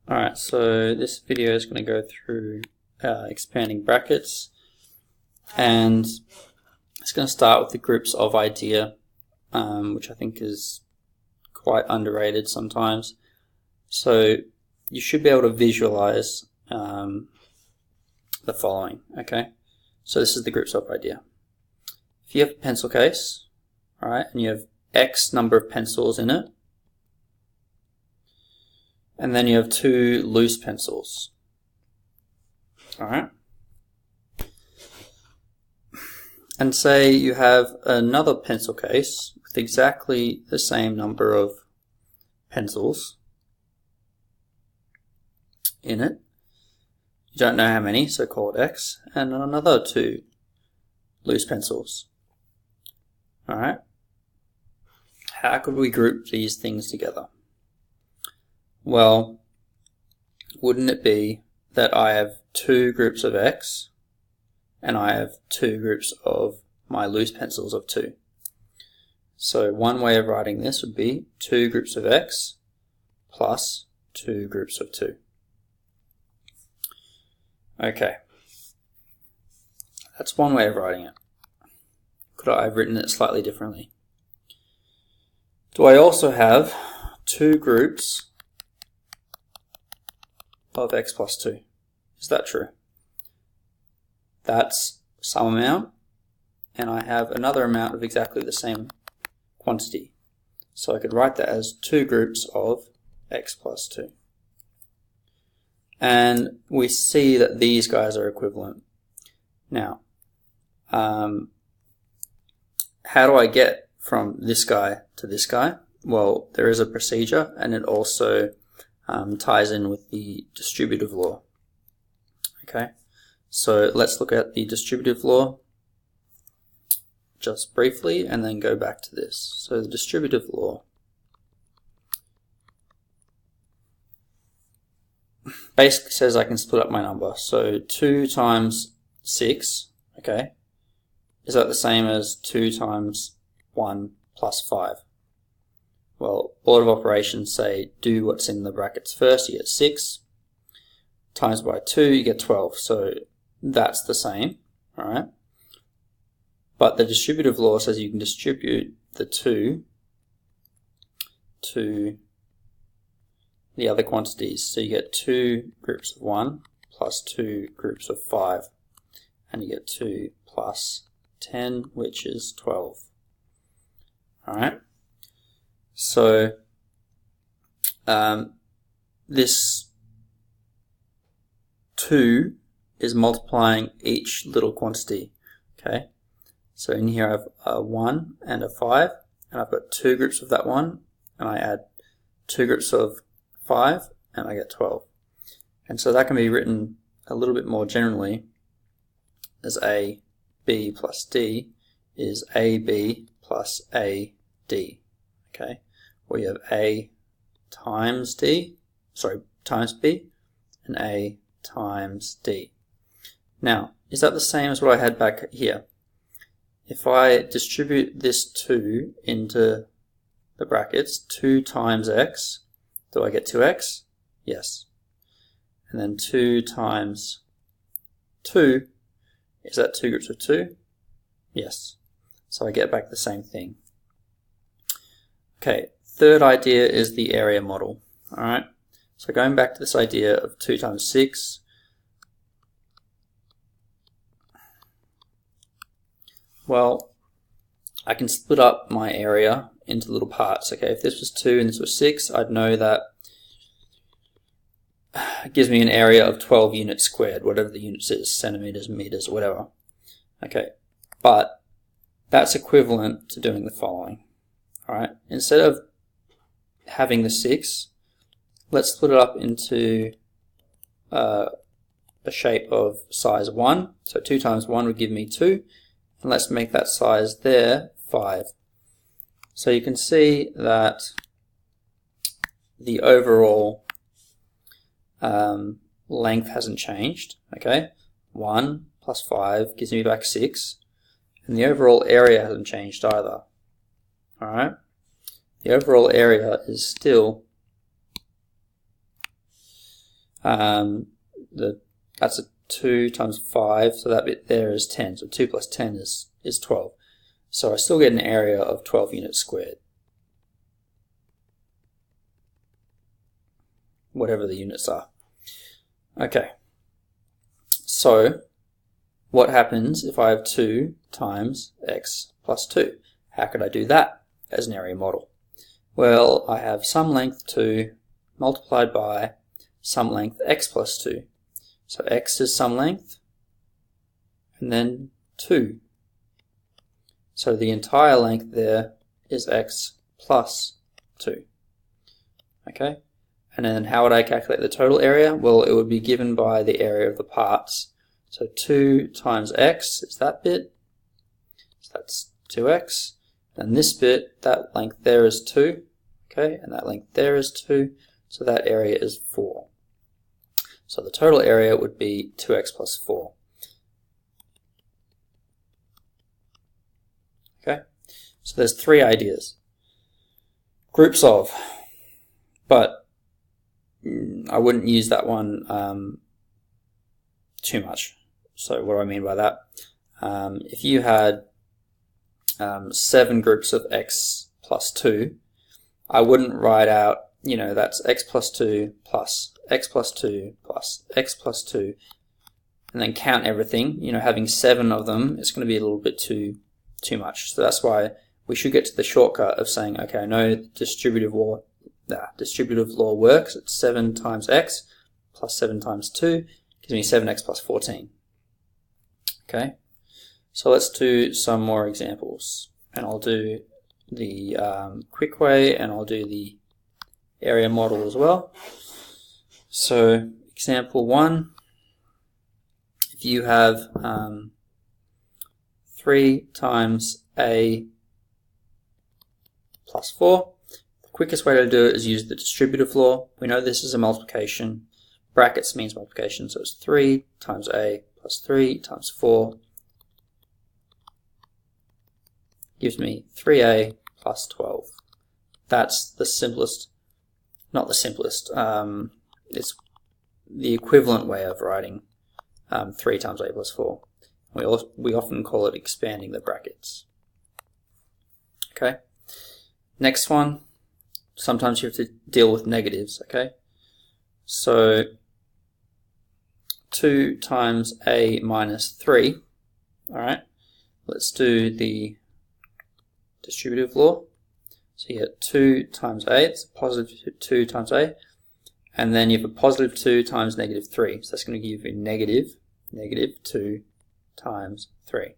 Alright, so this video is going to go through expanding brackets, and it's going to start with the groups of idea, which I think is quite underrated sometimes. So you should be able to visualize the following, okay? So this is the groups of idea. If you have a pencil case, alright, and you have X number of pencils in it, and then you have two loose pencils. Alright? And say you have another pencil case with exactly the same number of pencils in it. You don't know how many, so call it X, and another two loose pencils. Alright? How could we group these things together? Well, wouldn't it be that I have two groups of X and I have two groups of my loose pencils of 2? So one way of writing this would be two groups of X plus two groups of 2. Okay, that's one way of writing it. Could I have written it slightly differently? Do I also have two groups of X plus 2? Is that true? That's some amount, and I have another amount of exactly the same quantity. So I could write that as two groups of X plus 2. And we see that these guys are equivalent. Now, how do I get from this guy to this guy? Well, there is a procedure, and it also ties in with the distributive law. Okay, so let's look at the distributive law just briefly and then go back to this. So the distributive law basically says I can split up my number. So 2 times 6, okay, is that the same as 2 times 1 plus 5? Well, order of operations say do what's in the brackets first. You get 6 times by 2, you get 12. So that's the same, all right? But the distributive law says you can distribute the 2 to the other quantities. So you get 2 groups of 1 plus 2 groups of 5, and you get 2 plus 10, which is 12. All right? So this 2 is multiplying each little quantity. Okay, so in here I have a 1 and a 5, and I've got 2 groups of that 1, and I add 2 groups of 5, and I get 12. And so that can be written a little bit more generally as A, B plus D is AB plus AD. Okay, where you have A times D, times B, and A times D. Now, is that the same as what I had back here? If I distribute this 2 into the brackets, 2 times X, do I get 2X? Yes. And then 2 times 2, is that 2 groups of 2? Yes. So I get back the same thing. Okay, third idea is the area model. Alright, so going back to this idea of 2 times 6, well, I can split up my area into little parts. Okay, if this was 2 and this was 6, I'd know that it gives me an area of 12 units squared, whatever the units is, centimeters, meters, whatever. Okay, but that's equivalent to doing the following. Alright, instead of having the 6, let's split it up into a shape of size 1. So 2 times 1 would give me 2. And let's make that size there 5. So you can see that the overall length hasn't changed. Okay, 1 plus 5 gives me back 6. And the overall area hasn't changed either. Alright, the overall area is still That's a 2 times 5, so that bit there is 10. So 2 plus 10 is 12. So I still get an area of 12 units squared, whatever the units are. Okay, so what happens if I have 2 times x plus 2? How could I do that as an area model? Well, I have some length 2 multiplied by some length x plus 2. So x is some length, and then 2. So the entire length there is x plus 2. Okay, and then how would I calculate the total area? Well, it would be given by the area of the parts. So 2 times x is that bit, so that's 2x, and this bit, that length there is 2, okay, and that length there is 2, so that area is 4. So the total area would be 2x plus 4. Okay, so there's 3 ideas. Groups of, but I wouldn't use that one too much. So what do I mean by that? If you had 7 groups of x plus 2, I wouldn't write out, you know, that's x plus 2 plus x plus 2 plus x plus 2, and then count everything. You know, having 7 of them is going to be a little bit too much. So that's why we should get to the shortcut of saying, okay, I know distributive law works. It's 7 times x plus 7 times 2 gives me 7x plus 14. Okay, so let's do some more examples, and I'll do the quick way, and I'll do the area model as well. So example 1, if you have 3 times a plus 4, the quickest way to do it is use the distributive law. We know this is a multiplication. Brackets means multiplication, so it's 3 times a plus 3 times 4 gives me 3a plus 12. That's the simplest, not the simplest, it's the equivalent way of writing 3 times a plus 4. We often call it expanding the brackets. Okay, next one, sometimes you have to deal with negatives, okay? So 2 times a minus 3, alright, let's do the distributive law. So you get 2 times a, it's a positive 2 times a, and then you have a positive 2 times negative 3, so that's going to give you negative 2 times 3.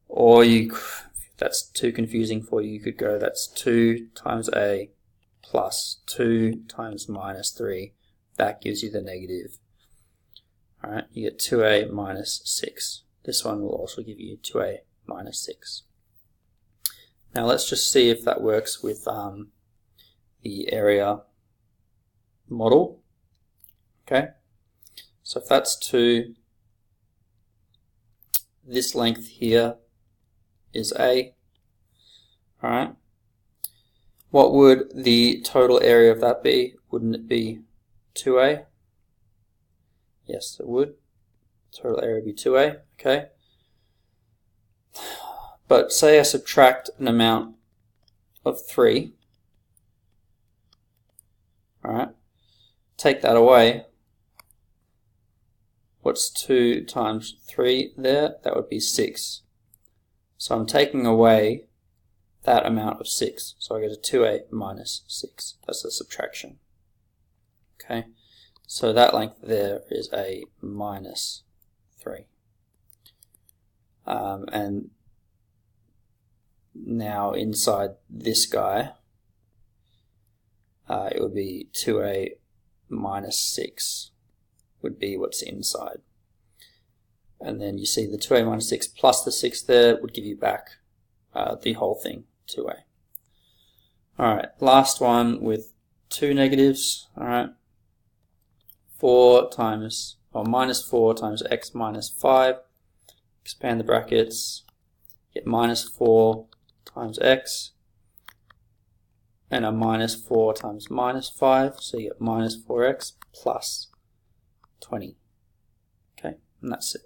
Or if that's too confusing for you, you could go, that's 2 times a plus 2 times minus 3, that gives you the negative. Alright, you get 2a minus 6. This one will also give you 2a minus 6. Now let's just see if that works with the area model. Okay, so if that's 2, this length here is a. Alright, what would the total area of that be? Wouldn't it be 2a? Yes, it would. Total area would be 2a, okay. But say I subtract an amount of 3, alright, take that away. What's 2 times 3 there? That would be 6. So I'm taking away that amount of 6. So I get a 2a minus 6. That's the subtraction. Okay, so that length there is a minus 3. And now inside this guy, it would be 2a minus 6 would be what's inside. And then you see the 2a minus 6 plus the 6 there would give you back the whole thing, 2a. Alright, last one with 2 negatives. Alright, 4 times, or minus 4 times x minus 5. Expand the brackets, get minus 4 times x, and a minus 4 times minus 5, so you get minus 4x plus 20. Okay, and that's it.